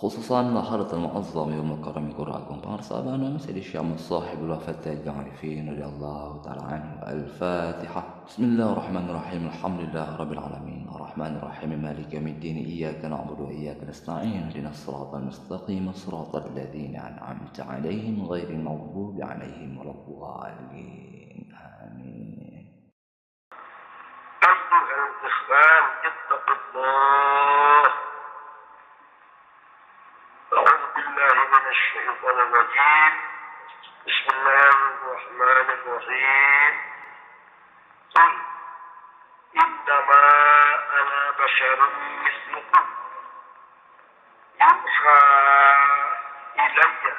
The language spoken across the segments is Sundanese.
خصوصا لاحظت المعظم يوم الكرم قراءكم فأرسابنا مثل الشام الصاحب الوفاة العارفين رضي الله تعالى عنه. الفاتحة. بسم الله الرحمن الرحيم. الحمد لله رب العالمين الرحمن الرحيم مالك يوم الدين إياك نعبد وإياك نستعين اهدنا الصراط المستقيم صراط الذين أنعمت عليهم غير المغضوب عليهم ولا الضالين آمين. أيها الإخوان اتقوا الله. أعوذ بالله من الشيطان الرجيم. بسم الله الرحمن الرحيم. قل إنما أنا بشر مثلكم يوحى إلي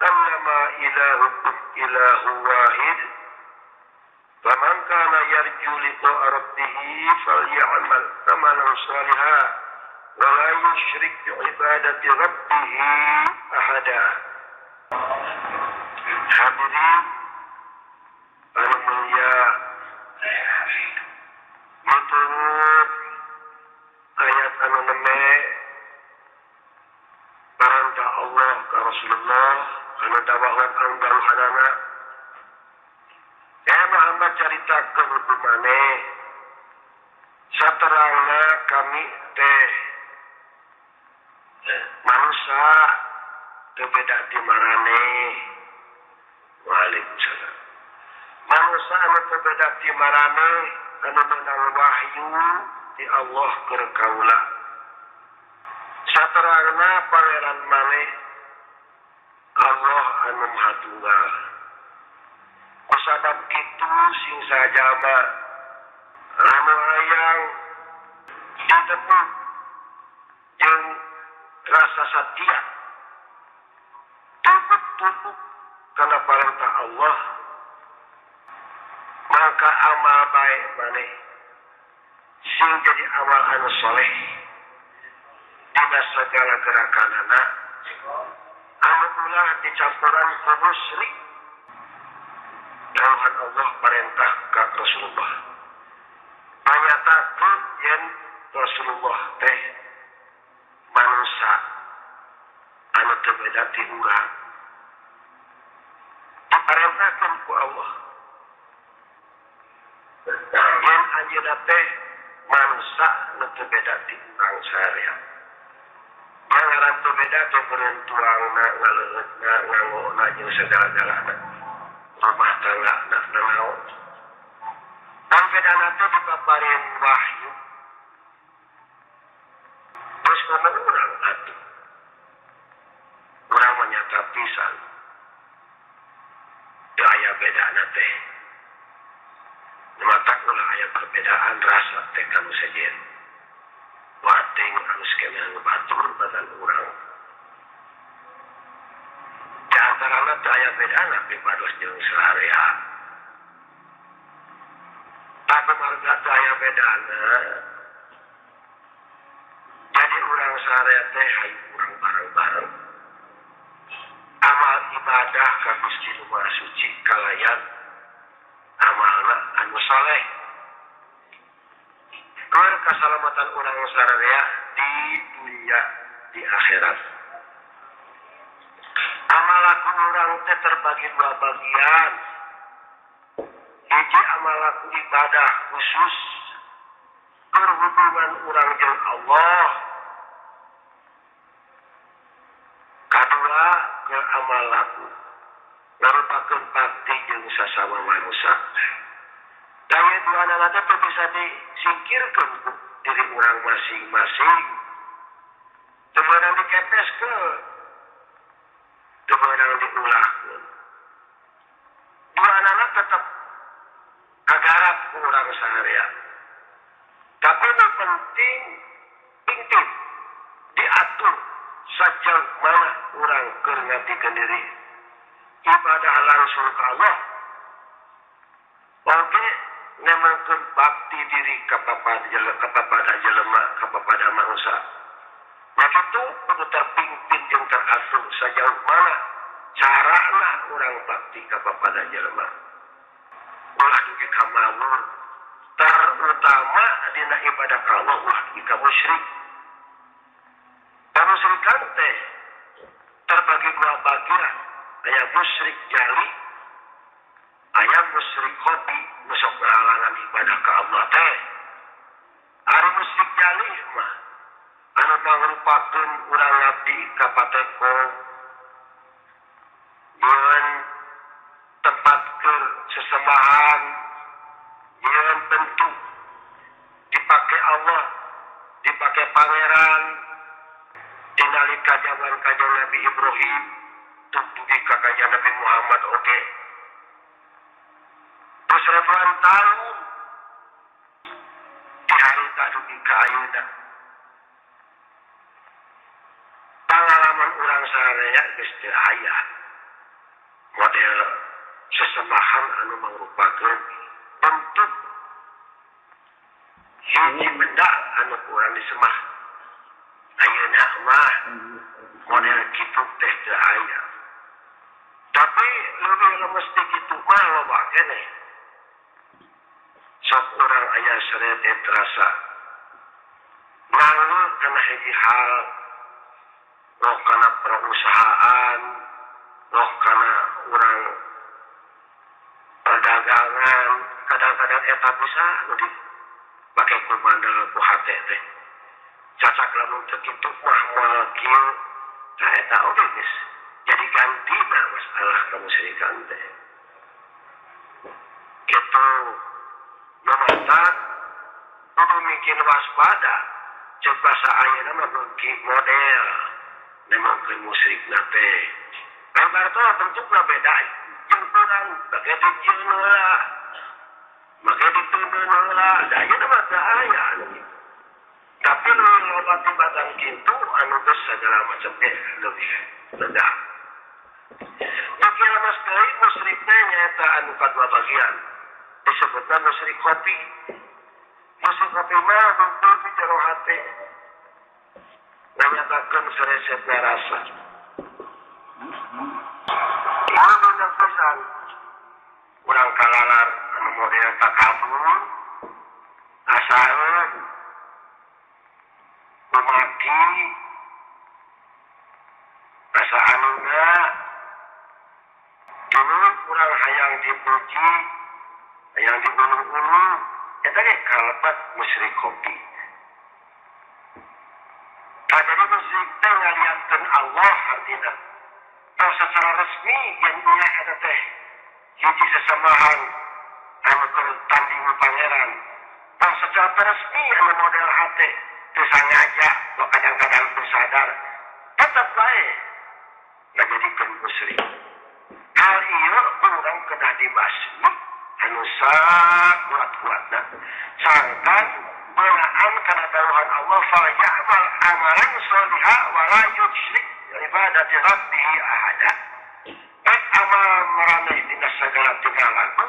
أنما إلهكم إله واحد فمن كان يرجو لقاء ربه فليعمل عملا صالحا ولا يشرك بعبادة ربه أحدا. Hadirin para mulia, menurut ayat anu neme perintah Allah ke Rasulullah anu dawahan anggaruhanana Muhammad caritakeun ku maneh saterangna kami teh manusia teu beda ti maraneh. Waalaikumsalam. Manusia anu teu beda ti maraneh anu menang wahyu ti Allah keur kaula. Saterangna pangeran maneh Allah anu Maha Tunggal. Kusabab kitu sing sajama anu hayang ditemu jeung rasa satya tunduk kana perintah Allah maka amal baik maneh sing jadi amal anu soleh dina segala gerakanana anu ulah dicampuran ku musyrik. Dawuhan Allah perintah ka Rasulullah nyatakeun yen Rasulullah teh manusia anu teu beda ti urang diperintahkeun ku Allah yen anjeunna teh manusia anu teu beda ti urang saarea ngaran teu beda teh penentuangna ngaleueutna ngangona jeung segala-galana rumah tangga naon dan bedana teh dipaparin wahyu terus kana urang atuh urang menyata pisan teu aya bedana teh mata ulah aya perbedaan rasa teh kanu sejen wading anu skena ngabatur badan urang di antarana teu aya bedana pipados jeung saarea tapi marga teu aya bedana jadi urang saarea teh hayu urang bareng-bareng amal ibadah ka Gusti Nu Maha Suci kalayan amalna anu saleh keur kasalamatan urang saarea di dunia di akhirat. Amalaku urang teh terbagi dua bagian. Hiji amalaku ibadah khusus berhubungan urang jeung Allah. Kadua ke amalaku ngarupakeun bakti jeung sasama manusia. Daya dua nana teh bisa disingkirkeun ku diri urang masing-masing. Teu meunang dikepeskeun, teu meunang diulahkeun. Dua nana tetep kagarap ku urang saarea. Tapi nu penting intip diatur sajang mana urang keur ngatikeun diri ibadah langsung ka Allah. Oke, nemangkeun bakti diri kepada jelema, kepada manusia. Maka itu kudu terpimpin jeung teratur sejauh mana carana urang bakti kepada jelema. Ulah dugi ka mawur, terutama dina ibadah ka Allah ulah dugi ka musyrik. Kamusyrikan aya musyrik jali, aya musyrik khofi, musok ngahalangan ibadah ka Allah teh. Ari musyrik jali mah anu mangrupakeun urang ngabdi ka pateko, yeun tempat keur sesembahan, yeun bentuk dipake Allah, dipake pangeran, dinalika zaman kanjeng Nabi Ibrahim, dugi ka kanjeng Nabi Muhammad oge. Terus ribuan tahun di hari dugi ka ayeuna. Pengalaman urang sararea geus teu aya model sesembahan anu mangrupakeun bentuk hiji benda anu urang disembah. Ayeuna mah model kitu teh teu aya. Tapi leuwih lemes ti kitu mah loba keneh. Sok urang aya sarete terasa ngangeu kana hiji hal, roh kana perusahaan, roh kana urang perdagangan, kadang-kadang eta bisa nu dipake kumandal ku hate teh. Cacak lamun teu kitu mah moal kieu, nah eta oge geus jadi gantina masalah kemusyrikan teh. Kitu nomata kudu mikir waspada, ceuk basa ayeuna mah beuki model nemongkeun musyrikna teh. Berarti bentukna beda. Jeung urang bage dijieun heula, bage dituduh heula, da ayeuna mah teu aya anu kitu. Tapi leuwih loba tibatan kitu anu geus sagala macam teh leuwih ledah. Dikira mas deui musyrik teh nyaeta anu kadua bagian. Disebutna musyrik khofi. Musyrik khofi mah bentuk di jero hate. Nyatakeun saresepna rasa. Anu nangkisan urang kalalar anu model takabur, asaeun, umaki, rasa anuna, dulu urang hayang dipuji, hayang diulu-ulu, eta ge kalebat musyrik khofi. Jadi musyrik teh ngaliankeun Allah artina. Tah secara resmi yang nya eta teh hiji sesembahan anu keur tanding pangeran. Tah secara resmi anu model hate teu sangaja, kadang-kadang teu sadar, tetep bae ngajadikeun musyrik. Hal ieu urang kedah dibasmi anu sakuat-kuatna. Sangkan beunaan kana dawuhan Allah fa ya'mal amalan sholihan wa la yusyrik ibadati rabbih ahada. Baik amal maraneh dina sagala tinggalanku,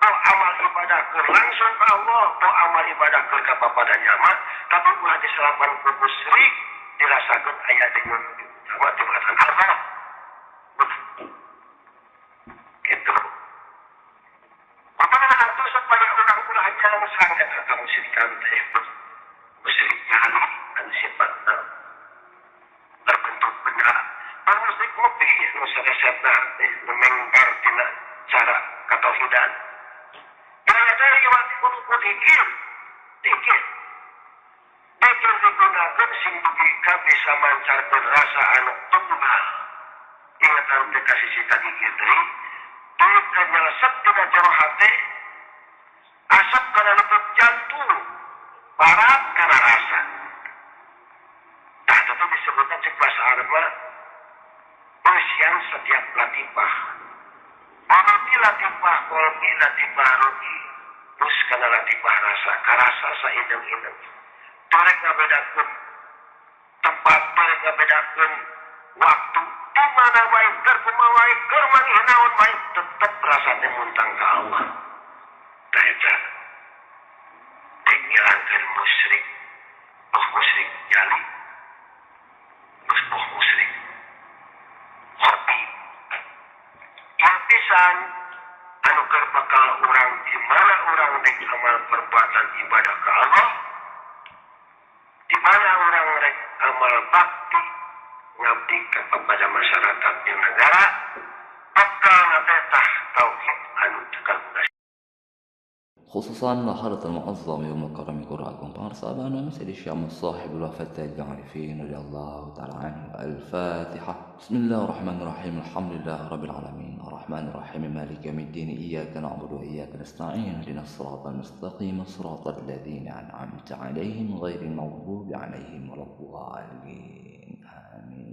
toh amal ibadah keur langsung ka Allah, toh amal ibadah keur ka papadanya mah, tapi ulah diselapan ku musyrik dirasakeun aya dengan Tuhan Allah. Gitu. Apa atuh supaya urang-urang jangan sangat ka musyrikan teh. Musyrik jahili anu sifatna terbentuk benda. Musyrik khofi anu saresepna teh memengbar tina cara katauhidan. Daya dari wati kudu dikir. Dikir digunakeun sing dugi bisa mancarkeun rasa anu tunggal. Ingatan teh ka sisi tadi kieu deui. Dika nyelesep dina jero hate, asap kana leupeut jantung, barat kana rasa. Tah itu disebutnya cek bahasa Arab usian setiap latifah. Arti latifah kolbi latifah rugi, terus kana latifah rasa, karasa saindeng-indeng. Torek ngabedakeun tempat, torek ngabedakeun waktu. Di mana wae keur kumaha wae keur maneh naon wae tetep rasane muntang ka Allah. Tah eta teh ngilangkeun musyrik, musyrik jali, musyrik khofi. Ieu pisan anu keur bakal urang di mana urang rek amal perbuatan ibadah ka Allah, di mana urang rek amal bakti ngabdi kepada masyarakat di negara, Bakal petah tauhid anu tegal belas. خصوصا حضرة المعظم يوم الكرم قرأكم فأرسابنا مثل الشام الصاحب الوفاة العارفين رضي الله تعالى عنه. الفاتحة. بسم الله الرحمن الرحيم. الحمد لله رب العالمين الرحمن الرحيم مالك يوم الدين إياك نعبد وإياك نستعين اهدنا الصراط المستقيم صراط الذين أنعمت عليهم غير المغضوب عليهم ولا الضالين آمين.